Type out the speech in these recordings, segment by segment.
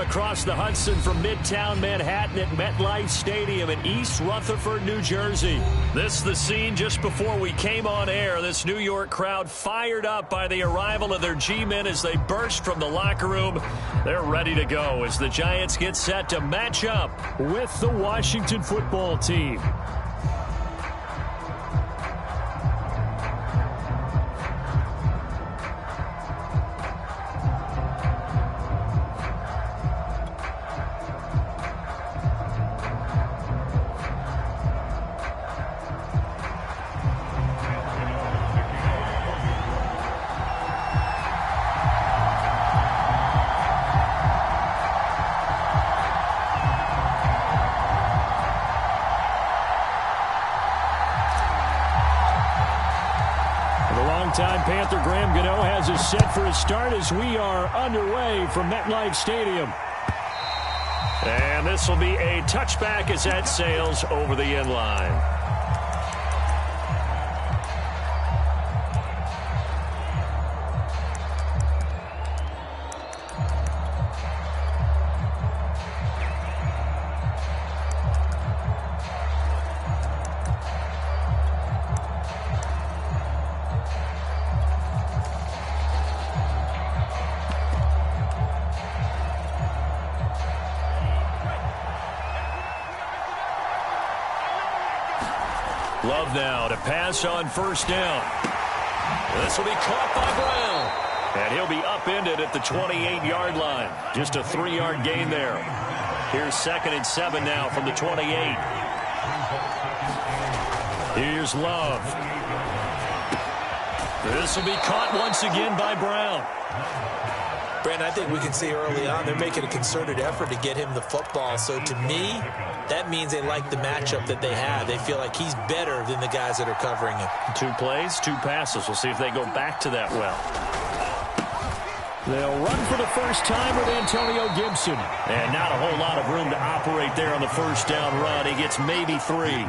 across the Hudson from Midtown Manhattan at MetLife Stadium in East Rutherford, New Jersey. This is the scene just before we came on air. This New York crowd fired up by the arrival of their G-men as they burst from the locker room. They're ready to go as the Giants get set to match up with the Washington football team. Panther Graham Gano has us set for a start as we are underway from MetLife Stadium. And this will be a touchback as that sails over the end line. Love now to pass on first down. This will be caught by Brown. And he'll be upended at the 28-yard line. Just a 3-yard gain there. Here's 2nd and 7 now from the 28. Here's Love. This will be caught once again by Brown. Brandon, I think we can see early on they're making a concerted effort to get him the football. So to me, that means they like the matchup that they have. They feel like he's better than the guys that are covering him. 2 plays, 2 passes. We'll see if they go back to that well. They'll run for the first time with Antonio Gibson. And not a whole lot of room to operate there on the first down run. He gets maybe 3.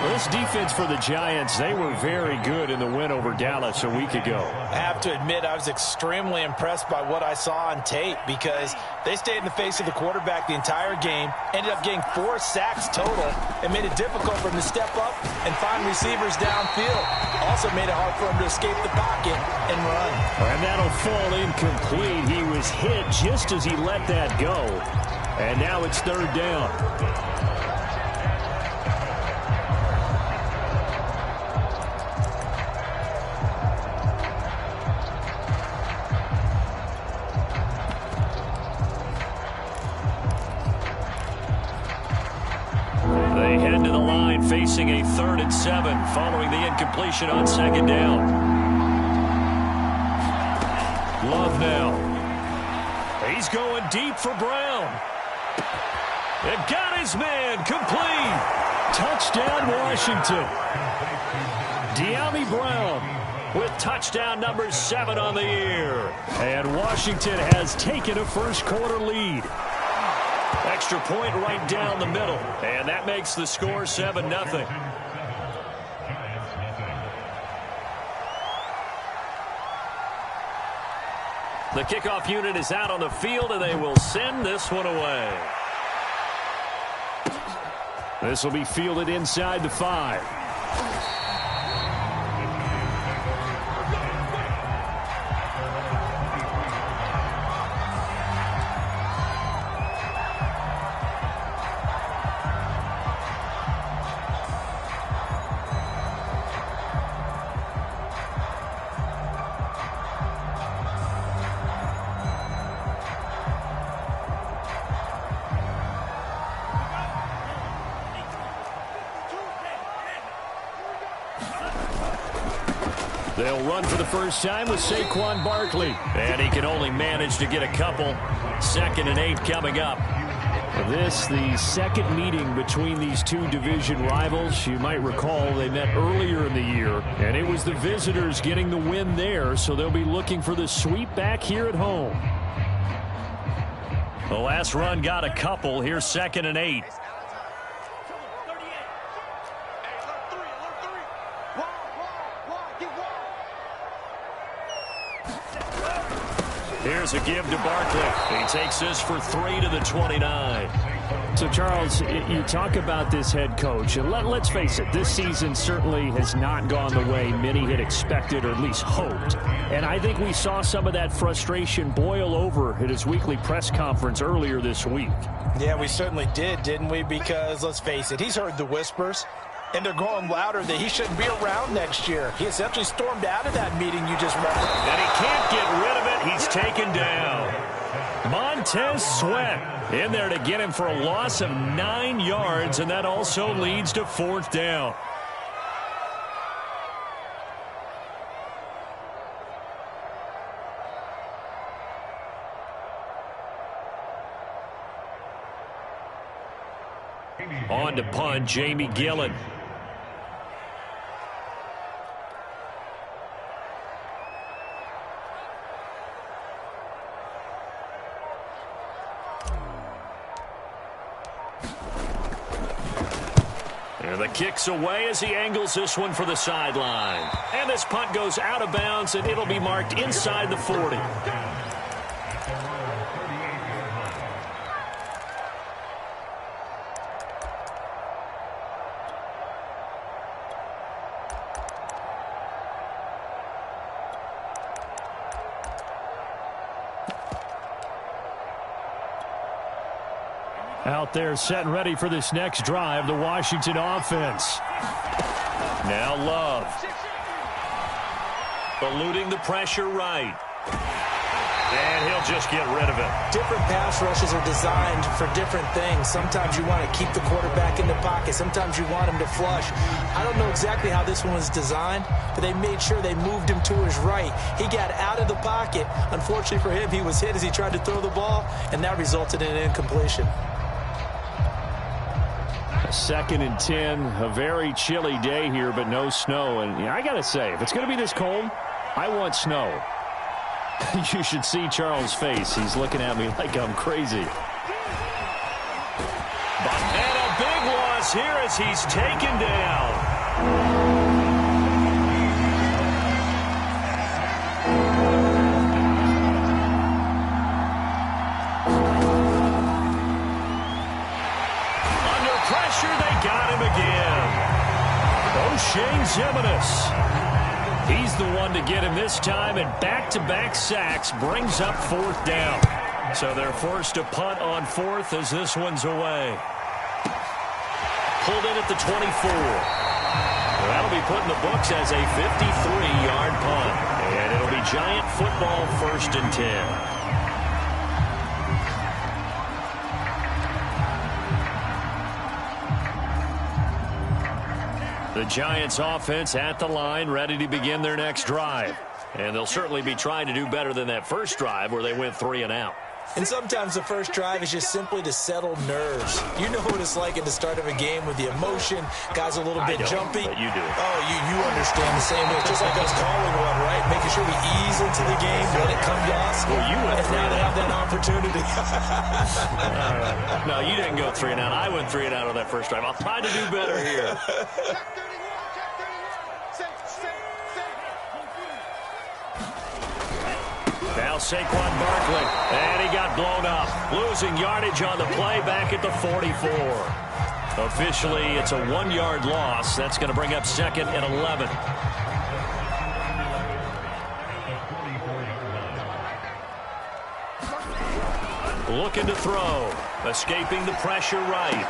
Well, this defense for the Giants, they were very good in the win over Dallas a week ago. I have to admit, I was extremely impressed by what I saw on tape because they stayed in the face of the quarterback the entire game, ended up getting 4 sacks total, and made it difficult for him to step up and find receivers downfield. Also made it hard for him to escape the pocket and run. And that'll fall incomplete. He was hit just as he let that go. And now it's 3rd down. Facing a 3rd and 7 following the incompletion on 2nd down. Love now. He's going deep for Brown. And got his man complete. Touchdown Washington. De'Ami Brown with touchdown number 7 on the year. And Washington has taken a first quarter lead. Extra point right down the middle. And that makes the score 7-0. The kickoff unit is out on the field, and they will send this one away. This will be fielded inside the 5. They'll run for the first time with Saquon Barkley. And he can only manage to get a couple. 2nd and 8 coming up. This, the second meeting between these two division rivals. You might recall they met earlier in the year, and it was the visitors getting the win there, so they'll be looking for the sweep back here at home. The last run got a couple. Here's 2nd and 8. Here's a give to Barkley. He takes this for 3 to the 29. So, Charles, you talk about this head coach, and let's face it, this season certainly has not gone the way many had expected or at least hoped. And I think we saw some of that frustration boil over at his weekly press conference earlier this week. Yeah, we certainly did, didn't we? Because, let's face it, he's heard the whispers, and they're growing louder that he shouldn't be around next year. He essentially stormed out of that meeting you just referenced. And he can't get rid of it. He's taken down. Montez Sweat in there to get him for a loss of 9 yards, and that also leads to 4th down. On to punt, Jamie Gillen. And the kick's away as he angles this one for the sideline. And this punt goes out of bounds, and it'll be marked inside the 40. Out there set and ready for this next drive, the Washington offense. Now Love. Eluding the pressure right. And he'll just get rid of it. Different pass rushes are designed for different things. Sometimes you want to keep the quarterback in the pocket. Sometimes you want him to flush. I don't know exactly how this one was designed, but they made sure they moved him to his right. He got out of the pocket. Unfortunately for him, he was hit as he tried to throw the ball, and that resulted in an incompletion. 2nd and 10, a very chilly day here, but no snow. And I got to say, if it's going to be this cold, I want snow. You should see Charles' face. He's looking at me like I'm crazy. And a big loss here as he's taken down. Shane Zimenez. He's the one to get him this time, and back-to-back sacks brings up 4th down. So they're forced to punt on 4th as this one's away. Pulled in at the 24. That'll be put in the books as a 53-yard punt. And it'll be Giant football 1st and 10. The Giants offense at the line, ready to begin their next drive. And they'll certainly be trying to do better than that first drive where they went 3 and out. And sometimes the first drive is just simply to settle nerves. You know what it's like at the start of a game with the emotion. Guys are a little bit jumpy. But you do. Oh, you understand the same way. It's just like us calling one, right? Making sure we ease into the game, let it come to us. Well, you went and now they have that opportunity. No, you didn't go 3 and out. I went 3 and out on that first drive. I'll try to do better here. Now Saquon Barkley, and he got blown up. Losing yardage on the play back at the 44. Officially, it's a 1-yard loss. That's going to bring up 2nd and 11. Looking to throw. Escaping the pressure right.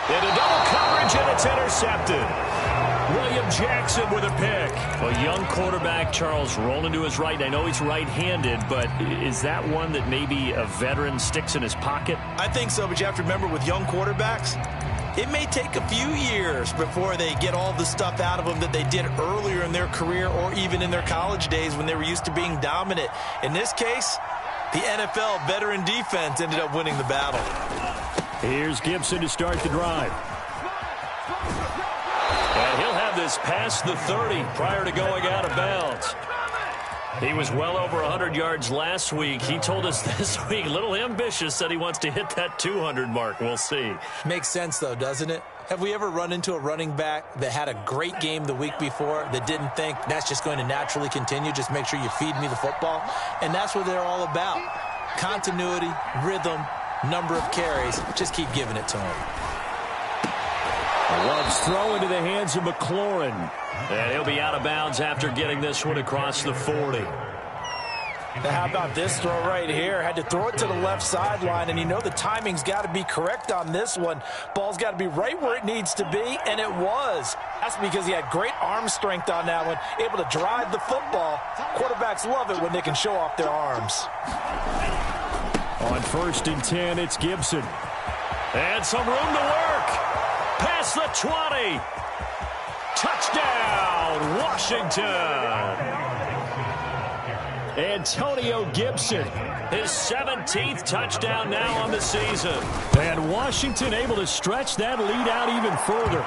Into double coverage, and it's intercepted. William Jackson with a pick. A young quarterback, Charles, rolling to his right. I know he's right-handed, but is that one that maybe a veteran sticks in his pocket? I think so, but you have to remember with young quarterbacks, it may take a few years before they get all the stuff out of them that they did earlier in their career or even in their college days when they were used to being dominant. In this case, the NFL veteran defense ended up winning the battle. Here's Gibson to start the drive. And he'll have this past the 30 prior to going out of bounds. He was well over 100 yards last week. He told us this week, a little ambitious, said he wants to hit that 200 mark. We'll see. Makes sense, though, doesn't it? Have we ever run into a running back that had a great game the week before that didn't think that's just going to naturally continue? Just make sure you feed me the football. And that's what they're all about. Continuity, rhythm, number of carries. Just keep giving it to him. Love's throw into the hands of McLaurin. And he'll be out of bounds after getting this one across the 40. Now, how about this throw right here? Had to throw it to the left sideline, and you know the timing's got to be correct on this one. Ball's got to be right where it needs to be, and it was. That's because he had great arm strength on that one, able to drive the football. Quarterbacks love it when they can show off their arms. On 1st and 10, it's Gibson. And some room to work. Past the 20. Touchdown, Washington. Antonio Gibson, his 17th touchdown now on the season. And Washington able to stretch that lead out even further.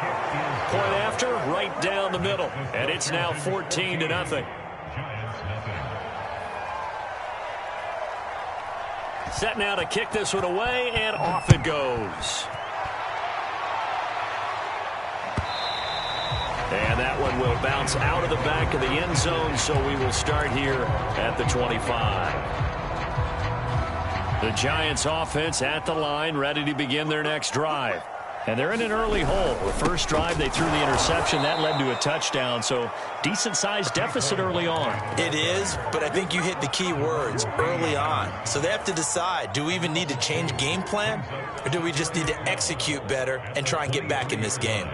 Point after, right down the middle. And it's now 14-0. Set now to kick this one away, and off it goes. And that one will bounce out of the back of the end zone, so we will start here at the 25. The Giants offense at the line, ready to begin their next drive. And they're in an early hole. The first drive, they threw the interception. That led to a touchdown, so decent-sized deficit early on. It is, but I think you hit the key words, early on. So they have to decide, do we even need to change game plan, or do we just need to execute better and try and get back in this game?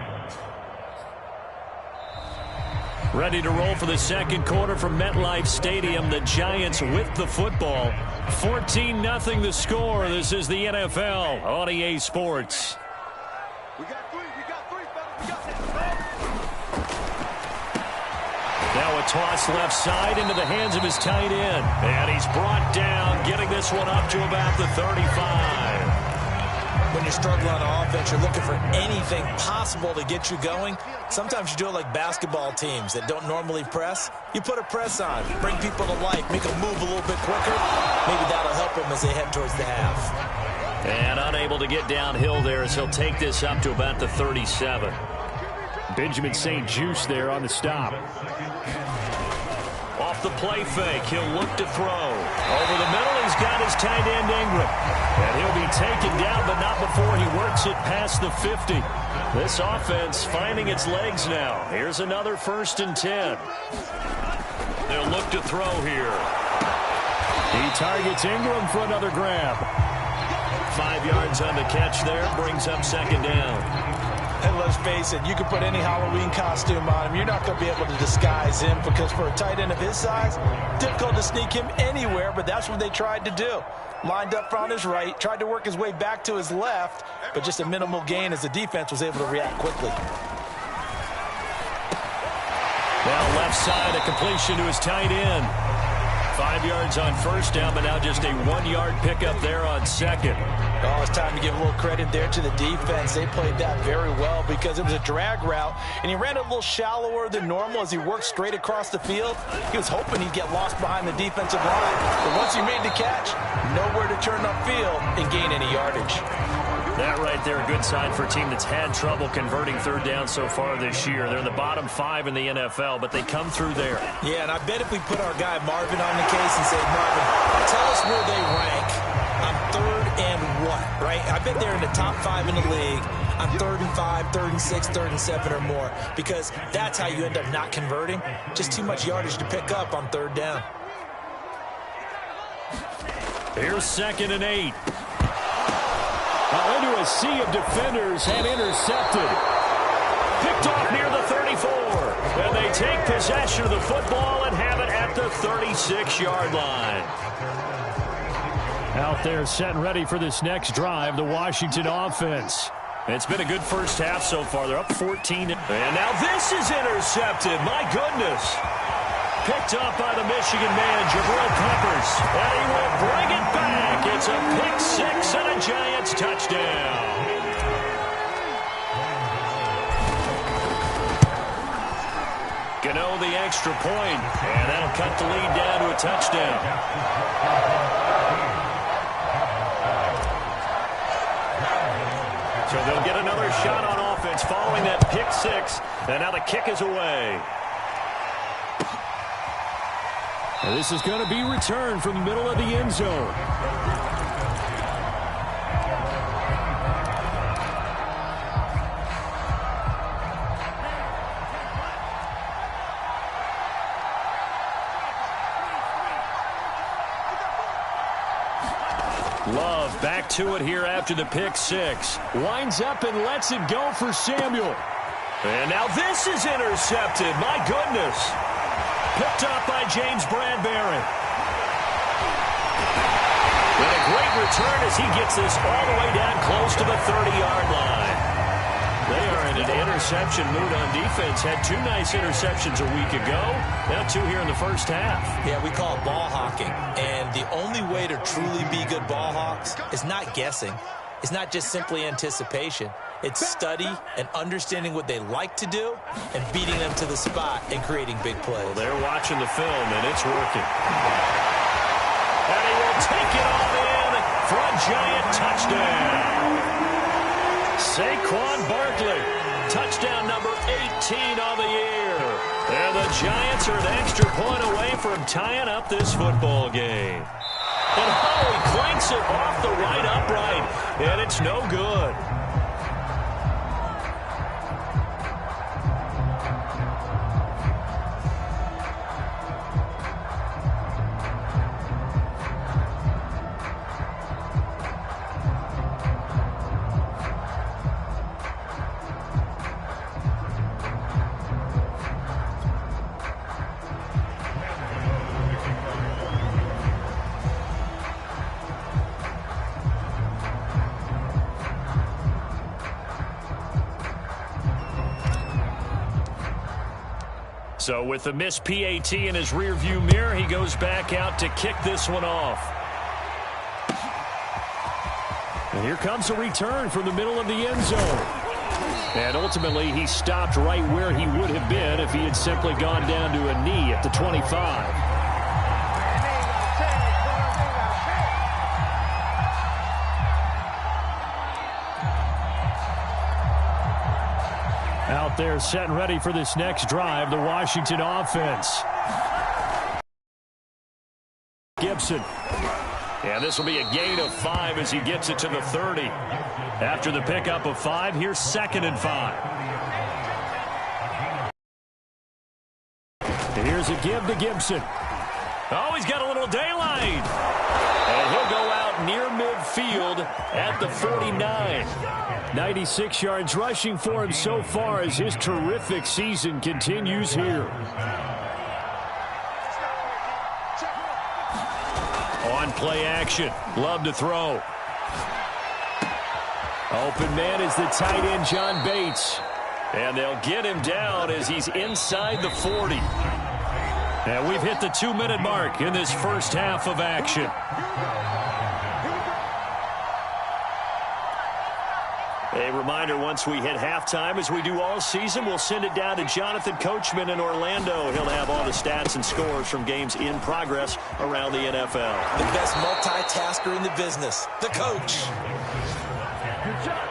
Ready to roll for the second quarter from MetLife Stadium. The Giants with the football. 14-0 the score. This is the NFL on EA Sports. We got three, fellas. We got that. Now a toss left side into the hands of his tight end. And he's brought down, getting this one up to about the 35. When you're struggling on offense, you're looking for anything possible to get you going. Sometimes you do it like basketball teams that don't normally press. You put a press on, bring people to life, make them move a little bit quicker. Maybe that'll help them as they head towards the half. And unable to get downhill there as he'll take this up to about the 37. Benjamin St. Juste there on the stop. Off the play fake, he'll look to throw. Over the middle, he's got his tight end Ingram. And he'll be taken down, but not before he works it past the 50. This offense finding its legs now. Here's another 1st and 10. They'll look to throw here. He targets Ingram for another grab. 5 yards on the catch there, brings up 2nd down. And let's face it, you can put any Halloween costume on him. You're not going to be able to disguise him because for a tight end of his size, difficult to sneak him anywhere, but that's what they tried to do. Lined up on his right, tried to work his way back to his left, but just a minimal gain as the defense was able to react quickly. Now left side, a completion to his tight end. 5 yards on 1st down, but now just a 1-yard pickup there on 2nd. Oh, it's time to give a little credit there to the defense. They played that very well because it was a drag route, and he ran it a little shallower than normal as he worked straight across the field. He was hoping he'd get lost behind the defensive line, but once he made the catch, nowhere to turn upfield and gain any yardage. That right there, a good sign for a team that's had trouble converting 3rd down so far this year. They're in the bottom 5 in the NFL, but they come through there. Yeah, and I bet if we put our guy Marvin on the case and say, Marvin, tell us where they rank on 3rd and what, right? I bet they're in the top 5 in the league on 3rd and 5, 3rd and 6, 3rd and 7 or more, because that's how you end up not converting. Just too much yardage to pick up on 3rd down. Here's 2nd and 8. Now into a sea of defenders and intercepted. Picked off near the 34. And they take possession of the football and have it at the 36-yard line. Out there set and ready for this next drive, the Washington offense. It's been a good first half so far. They're up 14. And now this is intercepted. My goodness. Picked up by the Michigan man, Jabril Peppers. And he will bring it back. It's a pick 6 and a Giants touchdown. Gano the extra point, and that'll cut the lead down to a touchdown. So they'll get another shot on offense following that pick six, and now the kick is away. And this is going to be returned from the middle of the end zone. Love back to it here after the pick six. Winds up and lets it go for Samuel. And now this is intercepted. My goodness. Picked up by James Bradbury. And a great return as he gets this all the way down close to the 30-yard line. They are in an interception mood on defense. Had two nice interceptions a week ago. Now two here in the first half. Yeah, we call it ball hawking. And the only way to truly be good ball hawks is not guessing. It's not just simply anticipation. It's study and understanding what they like to do and beating them to the spot and creating big plays. Well, they're watching the film, and it's working. And he will take it all in for a giant touchdown. Saquon Barkley, touchdown number 18 on the year. And the Giants are an extra point away from tying up this football game. And he clanks it off the right upright, and it's no good. So with the missed PAT in his rearview mirror, he goes back out to kick this one off. And here comes a return from the middle of the end zone. And ultimately, he stopped right where he would have been if he had simply gone down to a knee at the 25. Out there set and ready for this next drive, the Washington offense. Gibson. And this will be a gain of 5 as he gets it to the 30. After the pickup of 5, here's 2nd and 5. And here's a give to Gibson. Oh, he's got a little daylight. And he'll go out near midfield at the 49. 96 yards rushing for him so far as his terrific season continues here. On play action. Love to throw. Open man is the tight end, John Bates. And they'll get him down as he's inside the 40. And we've hit the 2-minute mark in this first half of action. A reminder, once we hit halftime, as we do all season, we'll send it down to Jonathan Coachman in Orlando. He'll have all the stats and scores from games in progress around the NFL. The best multitasker in the business, the coach. Good shot.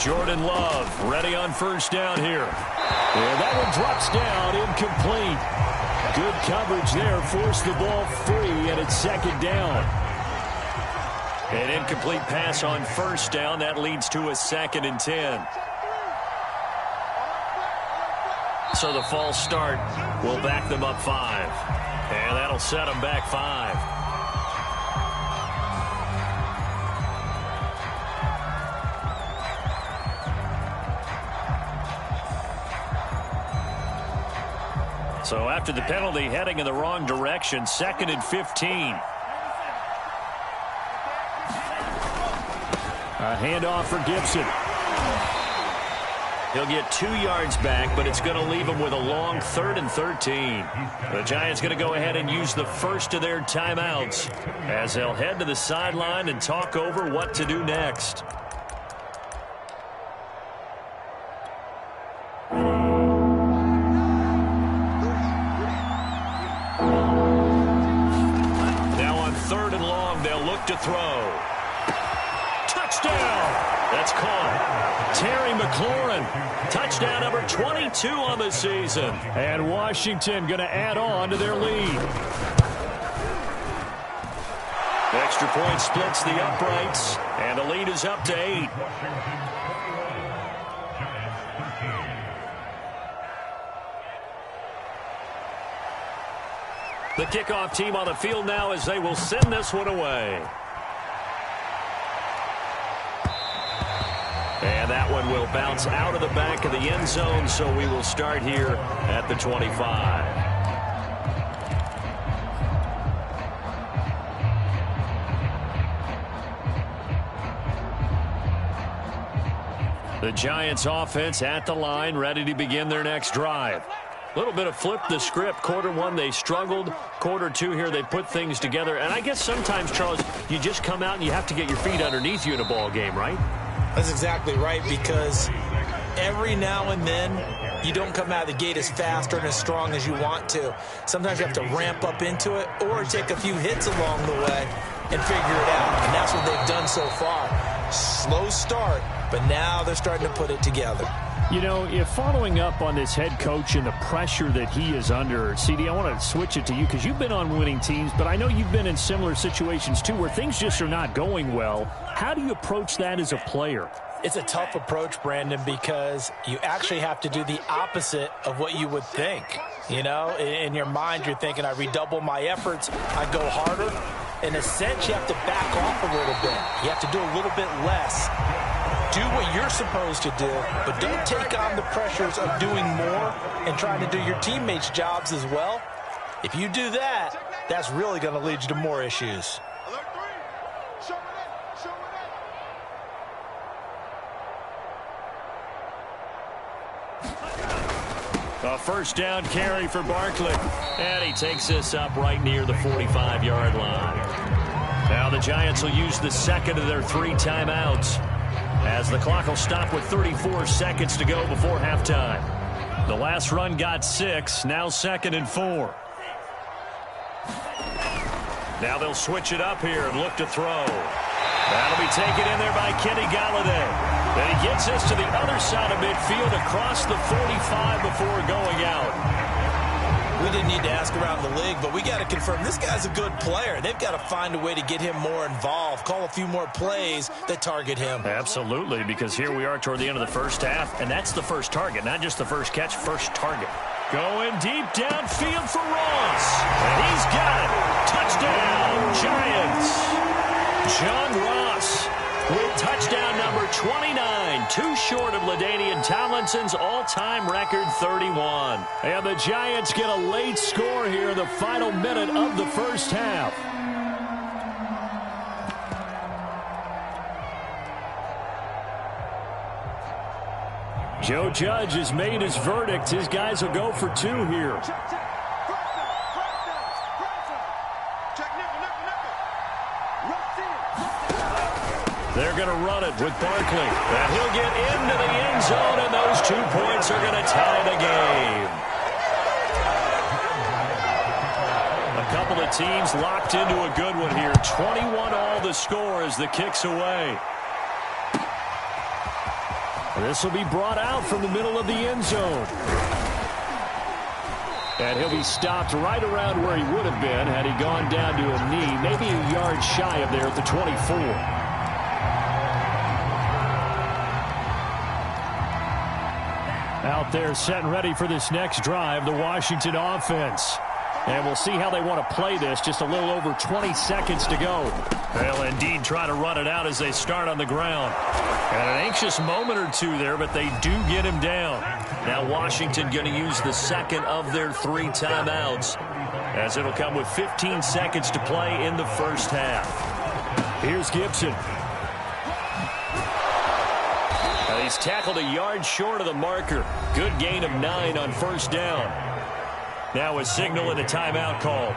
Jordan Love ready on first down here. And that one drops down, incomplete. Good coverage there, forced the ball free, and it's 2nd down. An incomplete pass on first down. That leads to a 2nd and 10. So the false start will back them up 5. And that'll set them back 5. So after the penalty, heading in the wrong direction, 2nd and 15. A handoff for Gibson. He'll get 2 yards back, but it's going to leave him with a long 3rd and 13. The Giants going to go ahead and use the first of their timeouts as they'll head to the sideline and talk over what to do next. they'll look to throw. Touchdown! That's caught. Terry McLaurin, touchdown number 22 on the season. And Washington going to add on to their lead. Extra point splits the uprights, and the lead is up to 8. The kickoff team on the field now as they will send this one away. And that one will bounce out of the back of the end zone, so we will start here at the 25. The Giants offense at the line, ready to begin their next drive. A little bit of flip the script. Quarter one, they struggled. Quarter two here, they put things together. And I guess sometimes, Charles, you just come out and you have to get your feet underneath you in a ball game, right? That's exactly right, because every now and then you don't come out of the gate as fast or as strong as you want to. Sometimes you have to ramp up into it or take a few hits along the way and figure it out. And that's what they've done so far. Slow start, but now they're starting to put it together. You know, if following up on this head coach and the pressure that he is under, CD, I want to switch it to you because you've been on winning teams, but I know you've been in similar situations too where things just are not going well. How do you approach that as a player? It's a tough approach, Brandon, because you actually have to do the opposite of what you would think. You know, in your mind, you're thinking, I redouble my efforts, I go harder. In a sense, you have to back off a little bit. You have to do a little bit less. Do what you're supposed to do, but don't take on the pressures of doing more and trying to do your teammates' jobs as well. If you do that, that's really going to lead you to more issues. A first down carry for Barkley. And he takes this up right near the 45-yard line. Now the Giants will use the second of their 3 timeouts, as the clock will stop with 34 seconds to go before halftime. The last run got 6, now 2nd and 4. Now they'll switch it up here and look to throw. That'll be taken in there by Kenny Galladay. Then he gets this to the other side of midfield across the 45 before going out. We didn't need to ask around the league, but we got to confirm this guy's a good player. They've got to find a way to get him more involved, call a few more plays that target him. Absolutely, because here we are toward the end of the first half, and that's the first target, not just the first catch, first target. Going deep downfield for Ross, and he's got it. Touchdown, Giants. John Ross with touchdown number 29, too short of LaDainian Tomlinson's all-time record 31. And the Giants get a late score here in the final minute of the first half. Joe Judge has made his verdict. His guys will go for 2 here. They're going to run it with Barkley. And he'll get into the end zone, and those 2 points are going to tie the game. A couple of teams locked into a good one here. 21 all the score as the kick's away. This will be brought out from the middle of the end zone. And he'll be stopped right around where he would have been had he gone down to a knee, maybe a yard shy of there at the 24. Out there set and ready for this next drive, the Washington offense. And we'll see how they want to play this. Just a little over 20 seconds to go. They'll indeed try to run it out as they start on the ground. And an anxious moment or two there, but they do get him down. Now Washington going to use the second of their 3 timeouts, as it'll come with 15 seconds to play in the first half. Here's Gibson. He's tackled a yard short of the marker. Good gain of 9 on first down. Now a signal and a timeout call,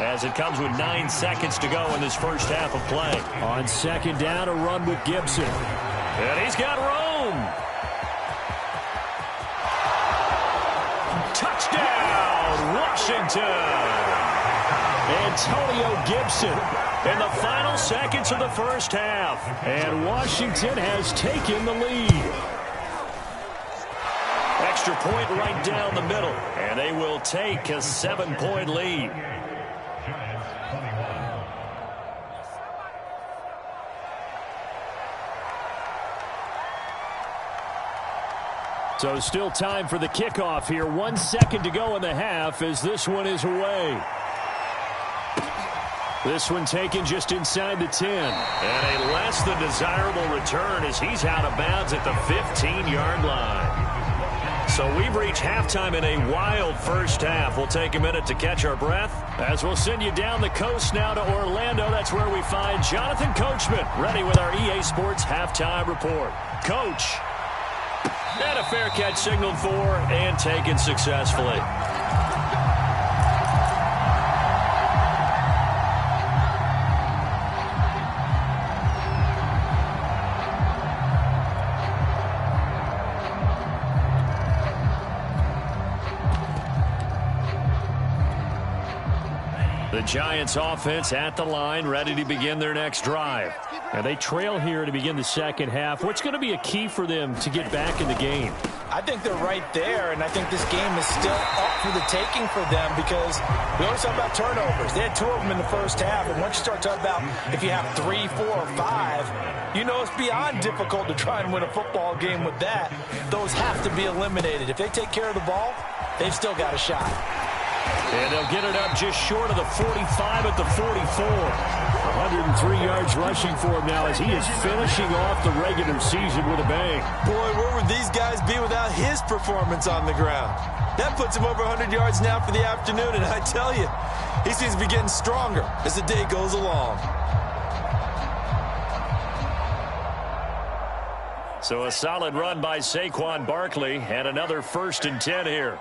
as it comes with 9 seconds to go in this first half of play. On second down, a run with Gibson. And he's got room. Touchdown, Washington. Antonio Gibson in the final seconds of the first half. And Washington has taken the lead. Extra point right down the middle. And they will take a 7-point lead. So still time for the kickoff here. 1 second to go in the half as this one is away. This one taken just inside the 10. And a less than desirable return as he's out of bounds at the 15-yard line. So we've reached halftime in a wild first half. We'll take a minute to catch our breath as we'll send you down the coast now to Orlando. That's where we find Jonathan Coachman ready with our EA Sports halftime report. Coach. And a fair catch signaled for and taken successfully. The Giants offense at the line, ready to begin their next drive. And they trail here to begin the second half. What's going to be a key for them to get back in the game? I think they're right there, and I think this game is still up for the taking for them because we always talk about turnovers. They had 2 of them in the first half, and once you start talking about if you have 3, 4, or 5, you know it's beyond difficult to try and win a football game with that. Those have to be eliminated. If they take care of the ball, they've still got a shot. And they'll get it up just short of the 45 at the 44. 103 yards rushing for him now as he is finishing off the regular season with a bang. Boy, where would these guys be without his performance on the ground? That puts him over 100 yards now for the afternoon, and I tell you, he seems to be getting stronger as the day goes along. So a solid run by Saquon Barkley and another 1st and 10 here.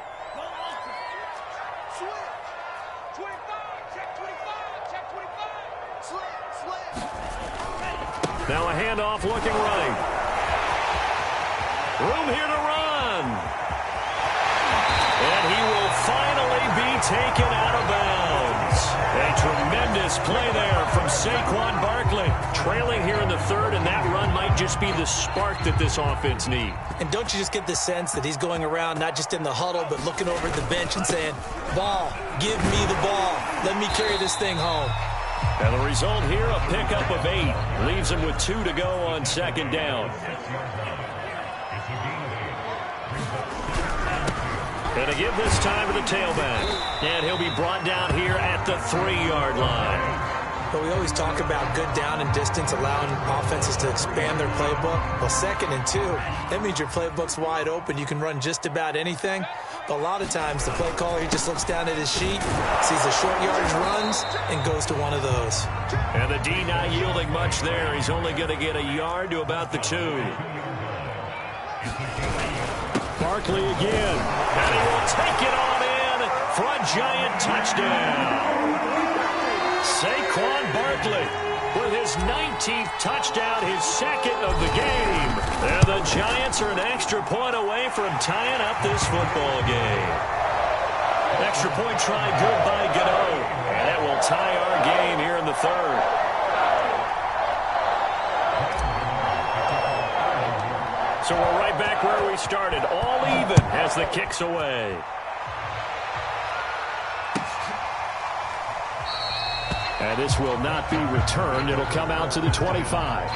Now a handoff looking right. Room here to run. And he will finally be taken out of bounds. A tremendous play there from Saquon Barkley. Trailing here in the 3rd, and that run might just be the spark that this offense needs. And don't you just get the sense that he's going around not just in the huddle, but looking over at the bench and saying, ball, give me the ball. Let me carry this thing home. And the result here, a pickup of 8. Leaves him with 2 to go on 2nd down. And to give this time to the tailback. And he'll be brought down here at the 3-yard line. But we always talk about good down and distance, allowing offenses to expand their playbook. Well, 2nd and 2, that means your playbook's wide open. You can run just about anything. But a lot of times, the play caller, he just looks down at his sheet, sees the short yardage runs, and goes to one of those. And the D not yielding much there. He's only going to get a yard to about the 2. Barkley again. And he will take it on in for a Giant touchdown. Saquon Barkley with his 19th touchdown, his 2nd of the game. And the Giants are an extra point away from tying up this football game. Extra point try good by Gano. And that will tie our game here in the 3rd. So we're right back where we started. All even as the kick's away. And this will not be returned. It'll come out to the 25.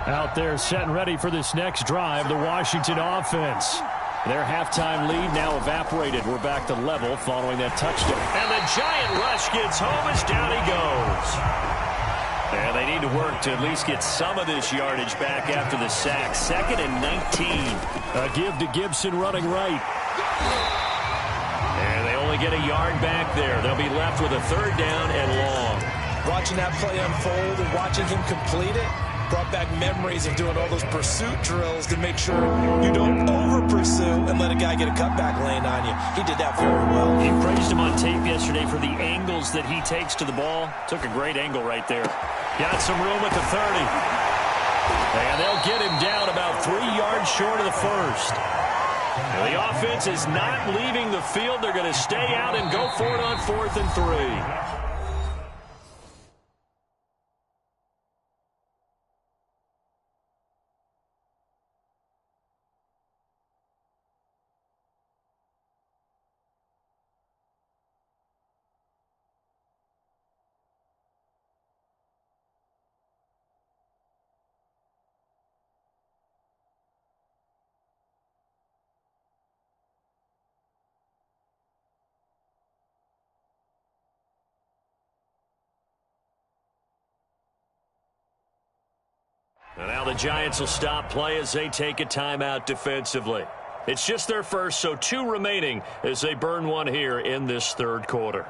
Out there set and ready for this next drive, the Washington offense. Their halftime lead now evaporated. We're back to level following that touchdown. And the Giant rush gets home as down he goes. And they need to work to at least get some of this yardage back after the sack. 2nd and 19. A give to Gibson running right. And they only get a yard back there. They'll be left with a 3rd down and long. Watching that play unfold and watching him complete it, Brought back memories of doing all those pursuit drills to make sure you don't over-pursue and let a guy get a cutback lane on you. He did that very well. He praised him on tape yesterday for the angles that he takes to the ball. Took a great angle right there. Got some room at the 30. And they'll get him down about 3 yards short of the first. And the offense is not leaving the field. They're going to stay out and go for it on 4th and 3. And now the Giants will stop play as they take a timeout defensively. It's just their first, so 2 remaining as they burn one here in this 3rd quarter.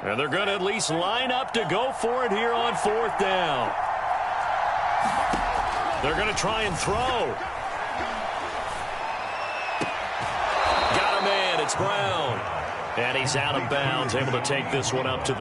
And they're going to at least line up to go for it here on 4th down. They're going to try and throw. Got a man. It's Brown. And he's out of bounds, able to take this one up to the